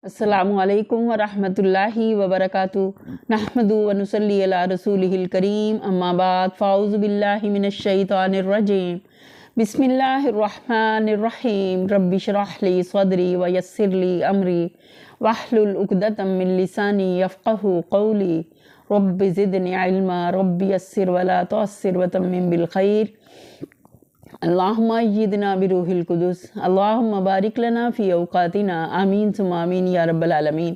السلام علیکم ورحمۃ اللہ وبرکاتہ نحمدہ ونصلی علی رسولہ الکریم اما بعد فاعوذ باللہ من الشیطان الرجیم بسم اللہ الرحمن الرحیم رب اشرح لی صدری ویسر لی امری واحلل عقدۃ من لسانی یفقہوا قولی رب زدنی علما رب یسر ولا تعسر وتمم بالخیر اللہم ایدنا بروح القدس اللہم بارک لنا فی اوقاتنا آمین ثم آمین یا رب العالمین۔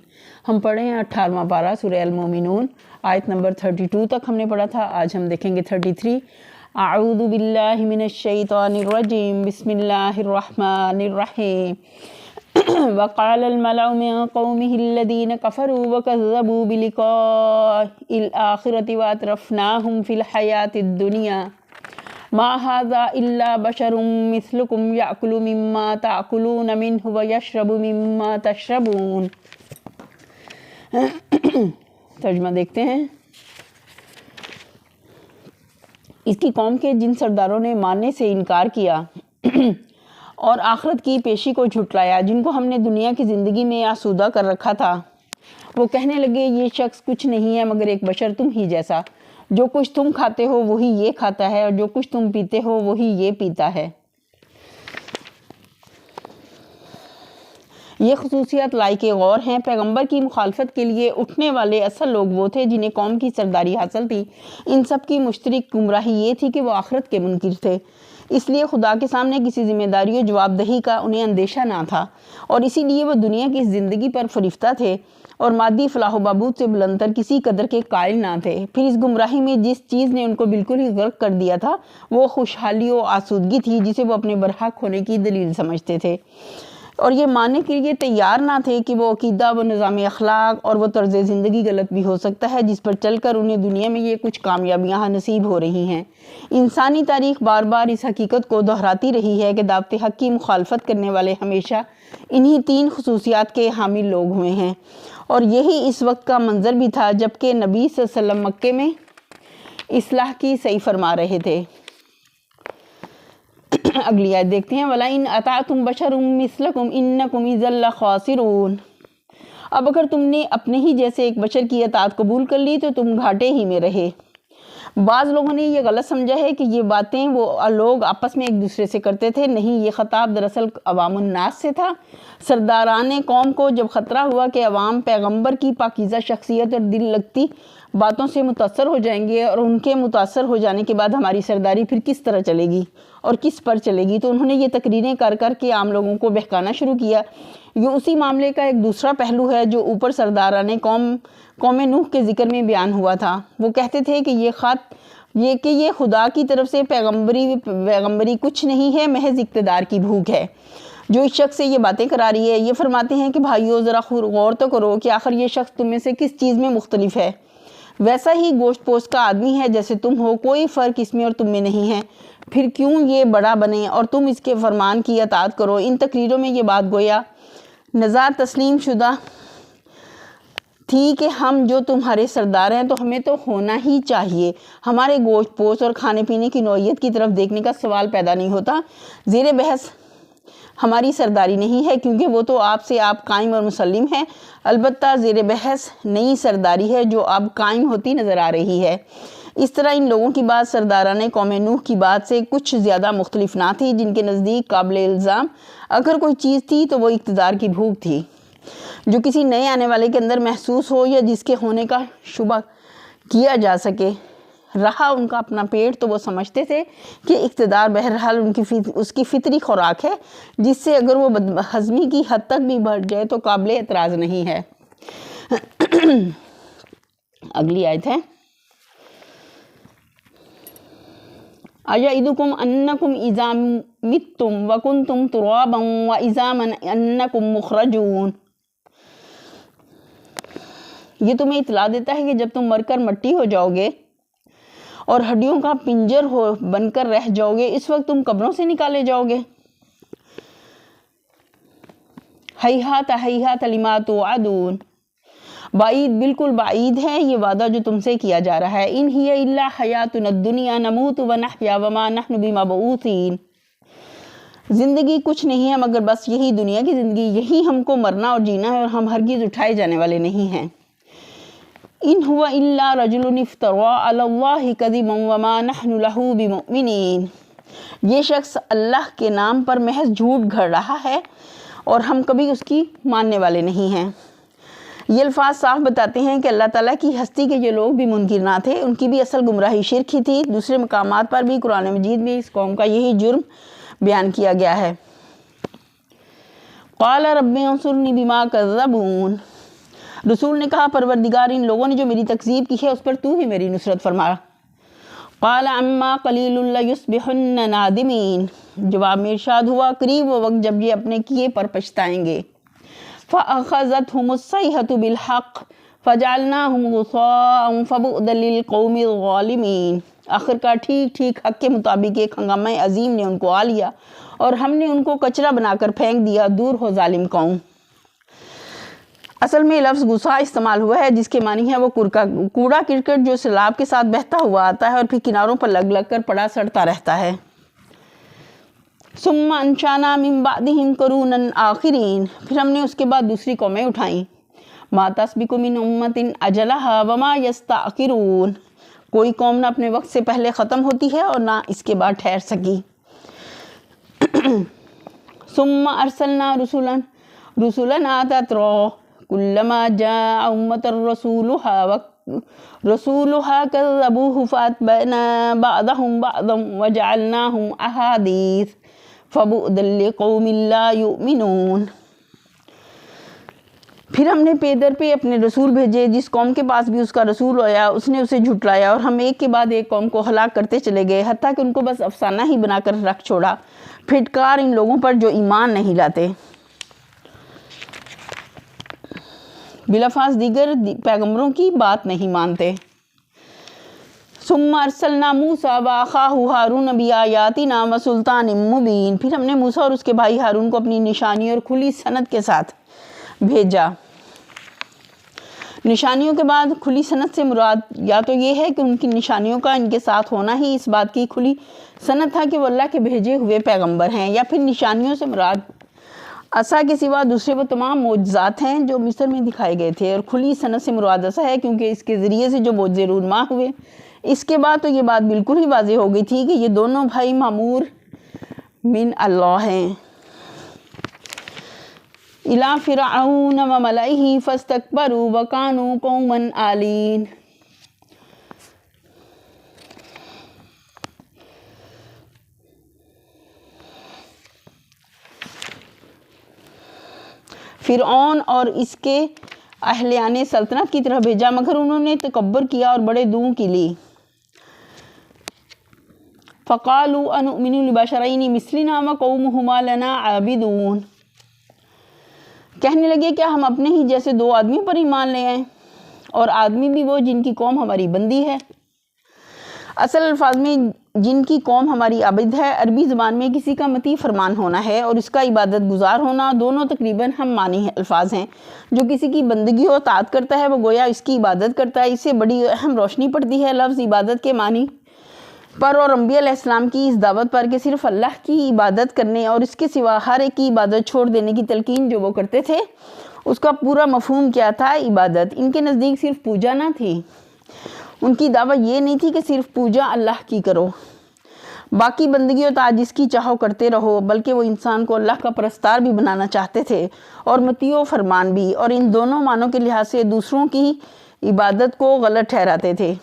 ہم پڑھے ہیں 18واں پارہ سورہ المومنون، آیت نمبر 32 تک ہم نے پڑھا تھا۔ آج ہم دیکھیں گے 33۔ اعوذ باللہ من الشیطان الرجیم بسم اللہ الرحمن الرحیم وقال الملأ من قومه الذين كفروا وكذبوا بلقاء الآخرة وأترفناهم في الحياة الدنيا ما هذا إلا بشر مثلكم يأكل مما تأكلون منه ويشرب مما تشربون۔ ترجمہ دیکھتے ہیں۔ اس کی قوم کے جن سرداروں نے ماننے سے انکار کیا اور آخرت کی پیشی کو جھٹلایا، جن کو ہم نے دنیا کی زندگی میں آسودہ کر رکھا تھا، وہ کہنے لگے یہ شخص کچھ نہیں ہے مگر ایک بشر تم ہی جیسا، جو کچھ تم کھاتے ہو وہی یہ کھاتا ہے اور جو کچھ تم پیتے ہو وہی یہ پیتا ہے۔ یہ خصوصیات لائق غور ہیں۔ پیغمبر کی مخالفت کے لیے اٹھنے والے اصل لوگ وہ تھے جنہیں قوم کی سرداری حاصل تھی۔ ان سب کی مشترک گمراہی یہ تھی کہ وہ آخرت کے منکر تھے، اس لیے خدا کے سامنے کسی ذمہ داری و جواب دہی کا انہیں اندیشہ نہ تھا، اور اسی لیے وہ دنیا کی زندگی پر فریفتہ تھے اور مادی فلاح و بہبود سے بلندتر کسی قدر کے قائل نہ تھے۔ پھر اس گمراہی میں جس چیز نے ان کو بالکل ہی غرق کر دیا تھا وہ خوشحالی و آسودگی تھی، جسے وہ اپنے برحق ہونے کی دلیل سمجھتے تھے، اور یہ ماننے کے لیے تیار نہ تھے کہ وہ عقیدہ، وہ نظام اخلاق اور وہ طرز زندگی غلط بھی ہو سکتا ہے جس پر چل کر انہیں دنیا میں یہ کچھ کامیابیاں نصیب ہو رہی ہیں۔ انسانی تاریخ بار بار اس حقیقت کو دہراتی رہی ہے کہ دعوت حق کی مخالفت کرنے والے ہمیشہ انہی تین خصوصیات کے حامل لوگ ہوئے ہیں، اور یہی اس وقت کا منظر بھی تھا جبکہ نبی صلی اللہ علیہ وسلم مکے میں اصلاح کی صحیح فرما رہے تھے۔ اگلی آیت دیکھتے ہیں۔ وَلَئِنْ أَطَعْتُمْ بَشَرٌ مِثْلَكُمْ إِنَّكُمْ إِذًا لَخَاسِرُونَ۔ اب اگر تم نے اپنے ہی جیسے ایک بشر کی اطاعت قبول کر لی تو تم گھاٹے ہی میں رہے۔ بعض لوگوں نے یہ غلط سمجھا ہے کہ یہ باتیں وہ لوگ آپس میں ایک دوسرے سے کرتے تھے، نہیں، یہ خطاب دراصل عوام الناس سے تھا۔ سرداران قوم کو جب خطرہ ہوا کہ عوام پیغمبر کی پاکیزہ شخصیت اور دل لگتی باتوں سے متاثر ہو جائیں گے، اور ان کے متاثر ہو جانے کے بعد ہماری سرداری پھر کس طرح چلے گی اور کس پر چلے گی، تو انہوں نے یہ تقریریں کر کر کے عام لوگوں کو بہکانا شروع کیا۔ یہ اسی معاملے کا ایک دوسرا پہلو ہے جو اوپر سرداران قوم نوح کے ذکر میں بیان ہوا تھا۔ وہ کہتے تھے کہ یہ خدا کی طرف سے پیغمبری کچھ نہیں ہے، محض اقتدار کی بھوک ہے جو اس شخص سے یہ باتیں کرا رہی ہے۔ یہ فرماتے ہیں کہ بھائیو ذرا غور تو کرو کہ آخر یہ شخص تم میں سے کس چیز میں مختلف ہے، ویسا ہی گوشت پوست کا آدمی ہے جیسے تم ہو، کوئی فرق اس میں اور تم میں نہیں ہے، پھر کیوں یہ بڑا بنے اور تم اس کے فرمان کی اطاعت کرو۔ ان تقریروں میں یہ بات گویا نظر تسلیم شدہ تھی کہ ہم جو تمہارے سردار ہیں تو ہمیں تو ہونا ہی چاہیے، ہمارے گوشت پوست اور کھانے پینے کی نوعیت کی طرف دیکھنے کا سوال پیدا نہیں ہوتا۔ زیر بحث ہماری سرداری نہیں ہے کیونکہ وہ تو آپ سے آپ قائم اور مسلم ہے، البتہ زیر بحث نئی سرداری ہے جو اب قائم ہوتی نظر آ رہی ہے۔ اس طرح ان لوگوں کی بات سرداران قوم نوح کی بات سے کچھ زیادہ مختلف نہ تھی، جن کے نزدیک قابل الزام اگر کوئی چیز تھی تو وہ اقتدار کی بھوک تھی، جو کسی نئے آنے والے کے اندر محسوس ہو یا جس کے ہونے کا شبہ کیا جا سکے۔ رہا ان کا اپنا پیٹ تو وہ سمجھتے تھے کہ اقتدار بہرحال اس کی فطری خوراک ہے، جس سے اگر وہ بدہضمی کی حد تک بھی بڑھ جائے تو قابل اعتراض نہیں ہے۔ اگلی آیت ہے۔ اَیَعِدُکُمْ أَنَّکُمْ اِذَا مِتُّمْ وَكُنْتُمْ تُرَابًا وَعِظَامًا أَنَّکُمْ مُخْرَجُونَ۔ یہ تمہیں اطلاع دیتا ہے کہ جب تم مر کر مٹی ہو جاؤ گے اور ہڈیوں کا پنجر بن کر رہ جاؤ گے، اس وقت تم قبروں سے نکالے جاؤ گے۔ ہیہات ہیہات لما توعدون، بعید، بالکل بعید ہے یہ وعدہ جو تم سے کیا جا رہا ہے۔ ان ہی الا حیاتنا الدنیا نموت ونحیا وما نحن بمبعوثین، زندگی کچھ نہیں ہے مگر بس یہی دنیا کی زندگی، یہی ہم کو مرنا اور جینا ہے، اور ہم ہرگز اٹھائے جانے والے نہیں ہیں۔ ان هو الا رجل افترى على الله كذبا وما نحن له بمؤمنين، یہ شخص اللہ کے نام پر محض جھوٹ گھڑ رہا ہے اور ہم کبھی اس کی ماننے والے نہیں ہیں۔ یہ الفاظ صاف بتاتے ہیں کہ اللہ تعالیٰ کی ہستی کے جو لوگ بھی منکر نہ تھے، ان کی بھی اصل گمراہی شرک ہی تھی۔ دوسرے مقامات پر بھی قرآن مجید میں اس قوم کا یہی جرم بیان کیا گیا ہے۔ قال رب انصرنی بما کذبون، رسول نے کہا پروردگار ان لوگوں نے جو میری تکذیب کی ہے اس پر تو ہی میری نصرت فرما۔ قال عما قلیل لیصبحن نادمین، جواب میں ارشاد ہوا قریب وہ وقت جب یہ اپنے کیے پر پچھتائیں گے۔ فأخذتهم الصیحة بالحق فجعلناهم غثاء فبعدا للقوم الظالمین، آخرکار ٹھیک ٹھیک حق کے مطابق ایک ہنگامہ عظیم نے ان کو آ لیا اور ہم نے ان کو کچرا بنا کر پھینک دیا، دور ہو ظالم قوم۔ اصل میں لفظ غصہ استعمال ہوا ہے جس کے معنی ہے وہ کوڑا کرکٹ جو سیلاب کے ساتھ بہتا ہوا آتا ہے اور پھر کناروں پر لگ لگ کر پڑا سڑتا رہتا ہے۔ ثم انشانا من بعدهم قرونا آخرین، پھر ہم نے اس کے بعد دوسری قومیں اٹھائیں۔ ما تسبق من امت اجلها وما یستأخرون، کوئی قوم نہ اپنے وقت سے پہلے ختم ہوتی ہے اور نہ اس کے بعد ٹھہر سکی۔ ثم ارسلنا رسولنا تترا كلما جاء أمة رسولها كذبوه فأتبعنا بعضهم بعضا وجعلناهم أحاديث فبعدا لقوم لا يؤمنون، پھر ہم نے پے در پہ اپنے رسول بھیجے، جس قوم کے پاس بھی اس کا رسول آیا اس نے اسے جھٹلایا، اور ہم ایک کے بعد ایک قوم کو ہلاک کرتے چلے گئے حتیٰ کہ ان کو بس افسانہ ہی بنا کر رکھ چھوڑا۔ پھٹکار ان لوگوں پر جو ایمان نہیں لاتے۔ بلفاظ دیگر پیغمبروں کی بات نہیں مانتے۔ ثم ارسلنا موسیٰ واخاہ ہارون بآیاتنا وسلطان مبین، پھر ہم نے موسیٰ اور اس کے بھائی ہارون کو اپنی نشانی اور کھلی سند کے ساتھ بھیجا۔ نشانیوں کے بعد کھلی سند سے مراد یا تو یہ ہے کہ ان کی نشانیوں کا ان کے ساتھ ہونا ہی اس بات کی کھلی سند تھا کہ وہ اللہ کے بھیجے ہوئے پیغمبر ہیں، یا پھر نشانیوں سے مراد عصا کے سوا دوسرے وہ تمام معجزات ہیں جو مصر میں دکھائے گئے تھے، اور کھلی سند سے مراد عصا ہے کیونکہ اس کے ذریعے سے جو معجزے رونما ہوئے۔ اس کے بعد تو یہ بات بالکل ہی واضح ہو گئی تھی کہ یہ دونوں بھائی مامور من اللہ ہیں۔ الی فرعون وملئہ فاستکبروا وکانوا قوما عالین، فرعون اور اس کے اہلیان سلطنت کی طرف بھیجا، مگر انہوں نے تکبر کیا اور بڑے دوں کی لی۔ فقالوا انؤمن لبشرین مثلنا وقومہما لنا عابدون، کہنے لگے کیا ہم اپنے ہی جیسے دو آدمیوں پر ایمان لے آئیں، اور آدمی بھی وہ جن کی قوم ہماری بندی ہے۔ اصل الفاظ میں جن کی قوم ہماری عابد ہے، عربی زبان میں کسی کا مطیع فرمان ہونا ہے اور اس کا عبادت گزار ہونا، دونوں تقریباً ہم معنی الفاظ ہیں۔ جو کسی کی بندگی و اطاعت کرتا ہے وہ گویا اس کی عبادت کرتا ہے۔ اس سے بڑی اہم روشنی پڑتی ہے لفظ عبادت کے معنی پر اور انبیاء علیہ السلام کی اس دعوت پر کہ صرف اللہ کی عبادت کرنے اور اس کے سوا ہر ایک کی عبادت چھوڑ دینے کی تلقین جو وہ کرتے تھے، اس کا پورا مفہوم کیا تھا؟ عبادت۔ ان کے نزدیک صرف پوجا نہ تھی، ان کی دعوت یہ نہیں تھی کہ صرف پوجا اللہ کی کرو، باقی بندگی و اطاعت جس کی چاہو کرتے رہو، بلکہ وہ انسان کو اللہ کا پرستار بھی بنانا چاہتے تھے اور مطیع و فرمان بھی، اور ان دونوں معنوں کے لحاظ سے دوسروں کی عبادت کو غلط ٹھہراتے تھے۔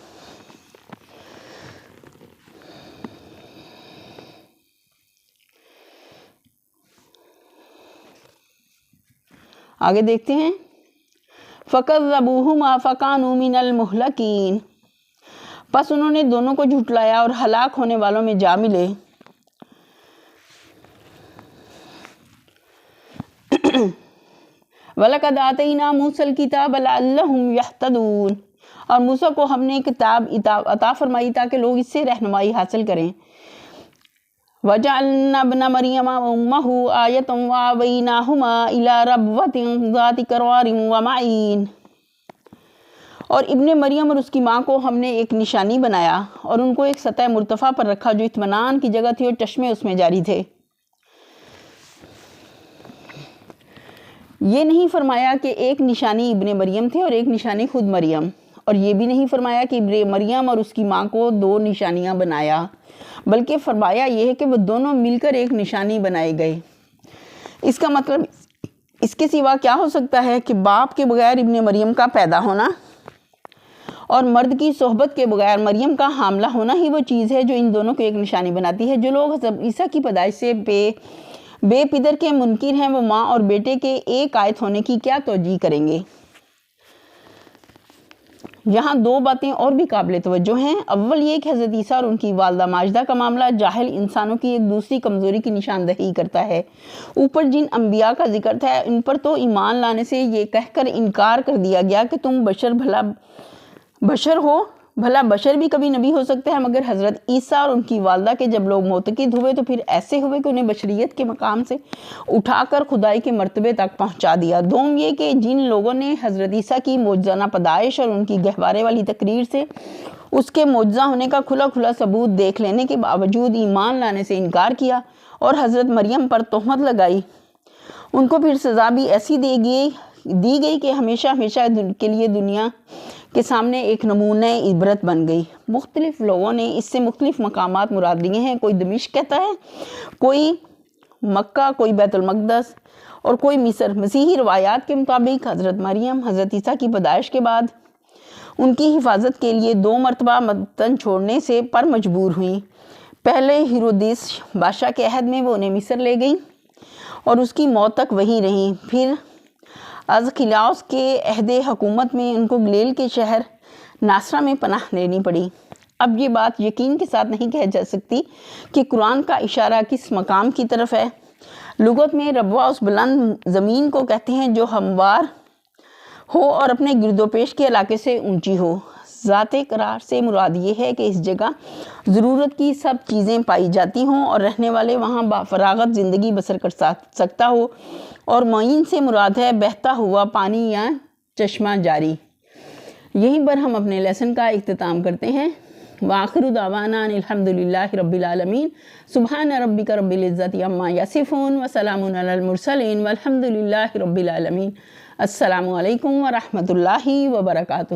آگے دیکھتے ہیں۔ فَكَذَّبُوهُمَا فَكَانُوا مِنَ الْمُهْلَكِينَ، پس انہوں نے دونوں کو جھٹلایا اور ہلاک ہونے والوں میں جا ملے۔ وَلَقَدْ آتَيْنَا مُوسَى الْكِتَابَ لَعَلَّهُمْ يَهْتَدُونَ، اور موسیٰ کو ہم نے کتاب عطا فرمائی تاکہ لوگ اس سے رہنمائی حاصل کریں۔ وَجَعَلْنَا ابْنَ مَرْيَمَ وَأُمَّهُ آيَةً وَآوَيْنَاهُمَا إِلَى رَبْوَةٍ ذَاتِ قَرَارٍ وَمَعِينٍ، اور ابن مریم اور اس کی ماں کو ہم نے ایک نشانی بنایا اور ان کو ایک سطح مرتفع پر رکھا جو اطمینان کی جگہ تھی اور چشمے اس میں جاری تھے۔ یہ نہیں فرمایا کہ ایک نشانی ابن مریم تھے اور ایک نشانی خود مریم، اور یہ بھی نہیں فرمایا کہ ابن مریم اور اس کی ماں کو دو نشانیاں بنایا، بلکہ فرمایا یہ ہے کہ وہ دونوں مل کر ایک نشانی بنائے گئے۔ اس کا مطلب اس کے سوا کیا ہو سکتا ہے کہ باپ کے بغیر ابن مریم کا پیدا ہونا اور مرد کی صحبت کے بغیر مریم کا حاملہ ہونا ہی وہ چیز ہے جو ان دونوں کو ایک نشانی بناتی ہے۔ جو لوگ حضرت عیسیٰ کی پیدائش سے بے پدر کے منکر ہیں، وہ ماں اور بیٹے کے ایک آیت ہونے کی کیا توجیہ کریں گے؟ یہاں دو باتیں اور بھی قابل توجہ ہیں۔ اول یہ کہ حضرت عیسیٰ اور ان کی والدہ ماجدہ کا معاملہ جاہل انسانوں کی ایک دوسری کمزوری کی نشاندہی کرتا ہے۔ اوپر جن انبیاء کا ذکر تھا ان پر تو ایمان لانے سے یہ کہہ کر انکار کر دیا گیا کہ تم بشر ہو، بھلا بشر بھی کبھی نبی ہو سکتے ہیں، مگر حضرت عیسیٰ اور ان کی والدہ کے جب لوگ معتقد ہوئے تو پھر ایسے ہوئے کہ انہیں بشریت کے مقام سے اٹھا کر خدائی کے مرتبے تک پہنچا دیا۔ دوم یہ کہ جن لوگوں نے حضرت عیسیٰ کی معجزانہ پیدائش اور ان کی گہوارے والی تقریر سے اس کے معجزہ ہونے کا کھلا کھلا ثبوت دیکھ لینے کے باوجود ایمان لانے سے انکار کیا اور حضرت مریم پر تہمت لگائی، ان کو پھر سزا بھی ایسی دی گئی کہ ہمیشہ کے لیے دنیا کے سامنے ایک نمونہ عبرت بن گئی۔ مختلف لوگوں نے اس سے مختلف مقامات مراد لیے ہیں، کوئی دمشق کہتا ہے، کوئی مکہ، کوئی بیت المقدس اور کوئی مصر۔ مسیحی روایات کے مطابق حضرت مریم حضرت عیسیٰ کی پیدائش کے بعد ان کی حفاظت کے لیے 2 مرتبہ وطن چھوڑنے سے پر مجبور ہوئیں۔ پہلے ہیرودیس بادشاہ کے عہد میں وہ انہیں مصر لے گئیں اور اس کی موت تک وہیں رہیں۔ پھر ازخلاؤس کے عہد حکومت میں ان کو گلیل کے شہر ناصرہ میں پناہ لینی پڑی۔ اب یہ بات یقین کے ساتھ نہیں کہی جا سکتی کہ قرآن کا اشارہ کس مقام کی طرف ہے۔ لغت میں ربوہ اس بلند زمین کو کہتے ہیں جو ہموار ہو اور اپنے گرد و پیش کے علاقے سے اونچی ہو۔ ذات قرار سے مراد یہ ہے کہ اس جگہ ضرورت کی سب چیزیں پائی جاتی ہوں اور رہنے والے وہاں بفراغت زندگی بسر کر سکتا ہو، اور معین سے مراد ہے بہتا ہوا پانی یا چشمہ جاری۔ یہیں پر ہم اپنے لیسن کا اختتام کرتے ہیں۔ وآخر دعوانا ان الحمدللہ رب العالمین، سبحان ربک رب العزت عما یصفون وسلام علی المرسلین والحمدللہ رب العالمین۔ السلام علیکم ورحمۃ اللہ وبرکاتہ۔